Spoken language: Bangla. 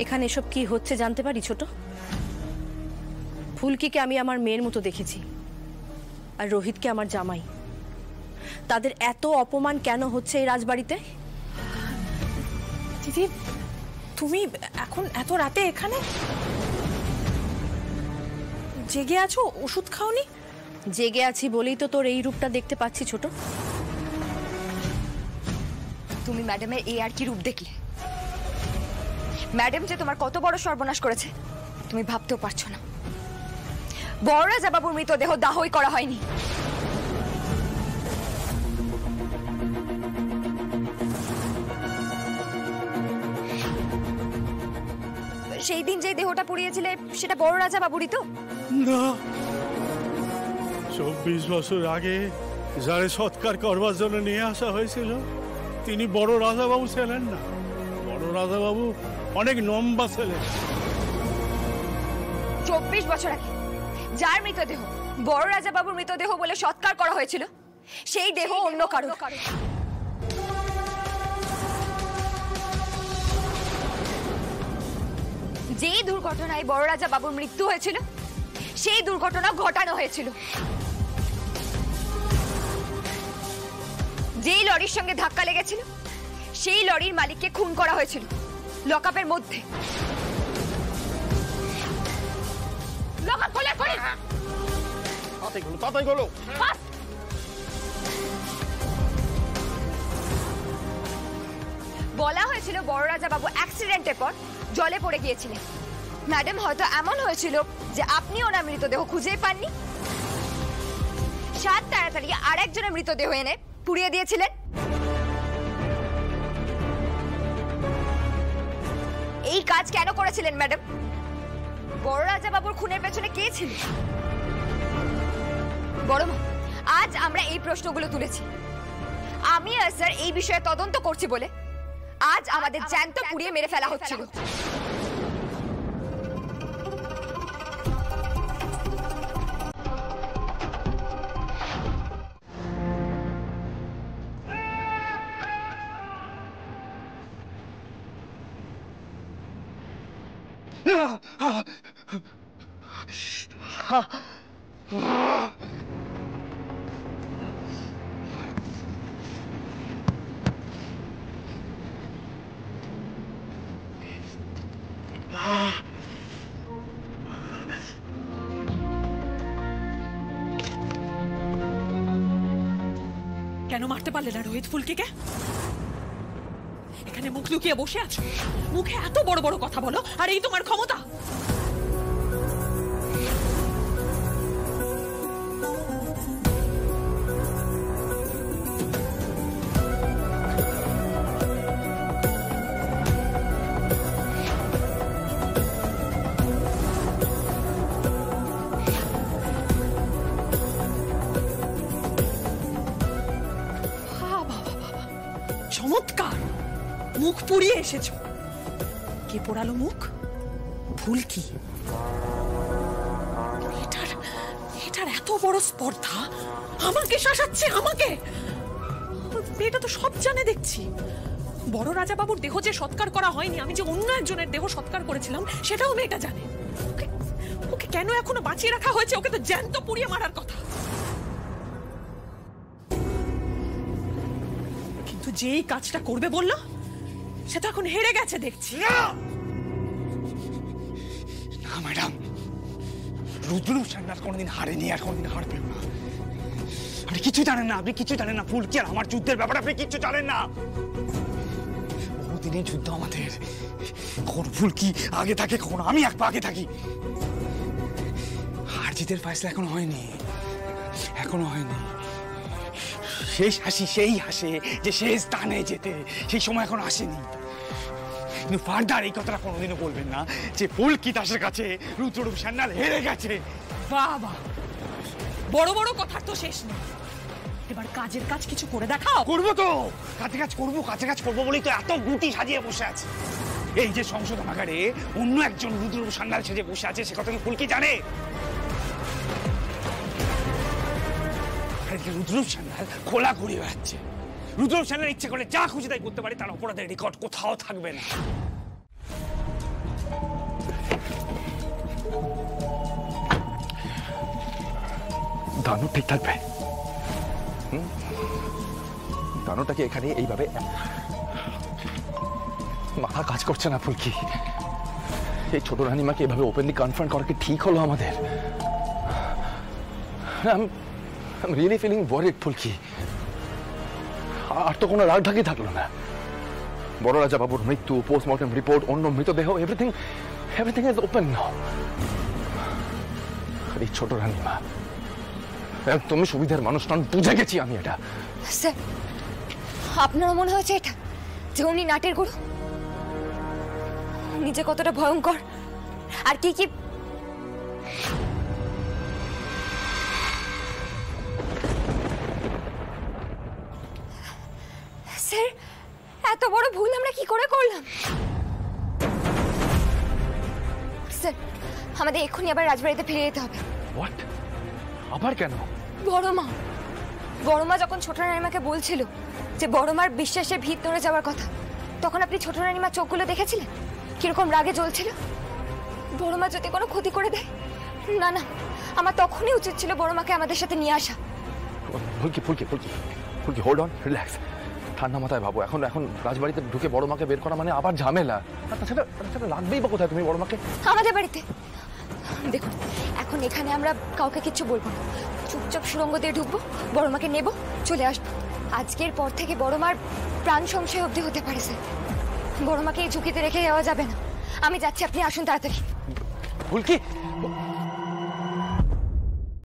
এখানে এসব কি হচ্ছে জানতে পারি ছোট? ফুলকিকে আমি আমার মেয়ের মতো দেখেছি, আর রোহিতকে আমার জামাই। তাদের এত অপমান কেন হচ্ছে এই রাজবাড়িতে? দিদি, তুমি এখন এত রাতে এখানে জেগে আছো? ওষুধ খাওনি? জেগে আছি বলেই তো তোর এই রূপটা দেখতে পাচ্ছি ছোট। তুমি ম্যাডামের এই আর কি রূপ দেখলে? ম্যাডাম যে তোমার কত বড় সর্বনাশ করেছে তুমি ভাবতেও পারছো না। বড় রাজা বাবুর মৃতদেহ দাহই করা হয়নি। সেই দিন যে দেহটা পুড়িয়েছিলে সেটা বড় রাজা বাবুরই তো? না, 24 বছর আগে যারে সৎকার করবার জন্য নিয়ে আসা হয়েছিল তিনি বড় রাজাবাবু ছিলেন না। বড় রাজাবাবু অনেক লম্বা ছিলেন। 24 বছর আগে যার মৃতদেহ বড় রাজা বাবুর মৃতদেহ বলে সৎকার করা হয়েছিল সেই দেহ অন্য কারো। যে দুর্ঘটনায় বড় রাজা বাবুর মৃত্যু হয়েছিল সেই দুর্ঘটনা ঘটানো হয়েছিল। যেই লরির সঙ্গে ধাক্কা লেগেছিল সেই লরির মালিককে খুন করা হয়েছিল লকআপের মধ্যে। লকআপ খোলে খোলে তাড়াতাড়ি করো। বলা হয়েছিল বড় রাজা বাবু অ্যাক্সিডেন্টের পর জলে পড়ে গিয়েছিলেন। ম্যাডাম হয়তো এমন হয়েছিল যে আপনি ওনার মৃতদেহ খুঁজেই পাননি, সাত তাড়াতাড়ি আর একজনের মৃতদেহ এনে পুড়িয়ে দিয়েছিলেন। এই কাজ কেন করেছিলেন ম্যাডাম? বড় রাজা বাবুর খুনের পেছনে কে ছিল? বড় মা, আজ আমরা এই প্রশ্নগুলো তুলেছি। আমি আর স্যার এই বিষয়ে তদন্ত করছি বলে আজ আমাদের জ্যান্ত পুড়িয়ে মেরে ফেলা হচ্ছিল। কেন মারতে পারলে না রোহিত ফুলকিকে? এখানে মুখ লুকিয়ে বসে আছো, মুখে এত বড় বড় কথা বলো, আর এই তোমার ক্ষমতা? চমৎকার, মুখ পুড়িয়ে এসেছো। কে পোড়ালো মুখ? ফুলকি। এটার এত বড় স্পর্ধা আমাকে শাসাচ্ছে, আমাকে। মেয়েটা তো সব জানে দেখছি। বড় রাজা বাবুর দেহ যে সৎকার করা হয়নি, আমি যে অন্য একজনের দেহ সৎকার করেছিলাম সেটাও মেয়েটা জানে। ওকে কেন এখনো বাঁচিয়ে রাখা হয়েছে? ওকে তো জ্যান্ত পুড়িয়ে মারার কথা। কিন্তু যেই কাজটা করবে বললো সে তো এখন হেরে গেছে দেখছি। না ম্যাডাম, রুদ্র সান্যাল কোনোদিন হারেনি আর কোনোদিন হারবেও না। আপনি কিছু জানেন না, আপনি কিছু জানেন না। ফুলকি আর আমার যুদ্ধের ব্যাপারে আপনি কিছু জানেন না। বহুদিনের যুদ্ধ আমাদের। কখন ফুলকি আগে থাকে, কখন আমি এক পা আগে থাকি। হার জিতের ফয়সলা এখনো হয়নি, এখনো হয়নি। শেষ হাসি সেই হাসে যে শেষ স্থানে যেতে, সেই সময় এখন আসেনি। কিন্তু ফার্দার এই কথাটা কোনোদিনও বলবেন না যে ফুলকি দাসের কাছে রুদ্ররূপ সান্যাল হেরে গেছে। বাবা, বড় বড় কথার তো শেষ নেই। এবার কাজের কাজ কিছু করে দেখাও। করবো তো, কাজের কাজ করবো বলেই তো এত গুটি সাজিয়ে বসে আছে। এই যে সংশোধনাগারে অন্য একজন রুদ্ররূপ সান্যাল সেজে বসে আছে, সে কথা কি ফুলকি জানে? রুদ্ররূপ সান্যাল খোলা ঘুরিয়ে বেড়াচ্ছে। রুদ্ররূপ সান্যাল ইচ্ছে করলে যা খুশি তাই করতে পারে, তার অপরাধের রেকর্ড কোথাও থাকবে না। দানু ঠিক থাকবে? দানুটাকে এখানে এইভাবে মাথা কাজ করছে না ফুলকি। এই ছোট রানীমাকে এভাবে ওপেনলি কনফ্রন্ট করা কি ঠিক হলো আমাদের? I'm really feeling worried, ফুলকি। আর তো কোনো রাগ ঢাকি থাকলো না। বড় রাজা বাবুর মৃত্যু, পোস্টমর্টম রিপোর্ট, অন্য মৃতদেহ, এভরিথিং ইজ ওপেন নাও। আর এই ছোট রানীমা তুমি সুবিধার মানুষ নন, বুঝে গেছি আমি এটা। স্যার, আপনার মনে হয়েছে এটা যে উনি নাটের গুরু? উনি যে কতটা ভয়ঙ্কর আর কি কি স্যার, এত বড় ভুল আমরা কি করে করলাম? স্যার, আমাদের এক্ষুনি আবার রাজবাড়িতে ফিরে যেতে হবে। হোয়াট? আবার কেন? বড়মা যখন ছোট রানীমাকে বলছিল যে বড়মার বিশ্বাসের ভিত নড়ে যাওয়ার কথা, তখন আপনি ছোট রানীমার চোখগুলো দেখেছিলেন কিরকম রাগে জ্বলছিল? বড়মা যদি কোনো ক্ষতি করে দেয়, না না, আমার তখনই উচিত ছিল বড়মাকে আমাদের সাথে নিয়ে আসা। ফুলকি ফুলকি ফুলকি ফুলকি হোল্ড অন, রিল্যাক্স, ঠান্ডা মাথায় ভাবো। এখন রাজবাড়িতে ঢুকে বড় মাকে বের করা মানে আবার ঝামেলা। তাছাড়া লাগবেই বা কোথায় তুমি বড় মাকে? আমাদের বাড়িতে। দেখুন, এখন এখানে আমরা কাউকে কিচ্ছু বলবো না, চুপচাপ সুড়ঙ্গ দিয়ে ঢুকবো, বড় মাকে নেবো, চলে আসবো। আজকের পর থেকে বড় মার প্রাণ সংশয় অবধি হতে পারে স্যার। বড় মাকে এই ঝুঁকিতে রেখে যাওয়া যাবে না। আমি যাচ্ছি, আপনি আসুন তাড়াতাড়ি। ফুলকি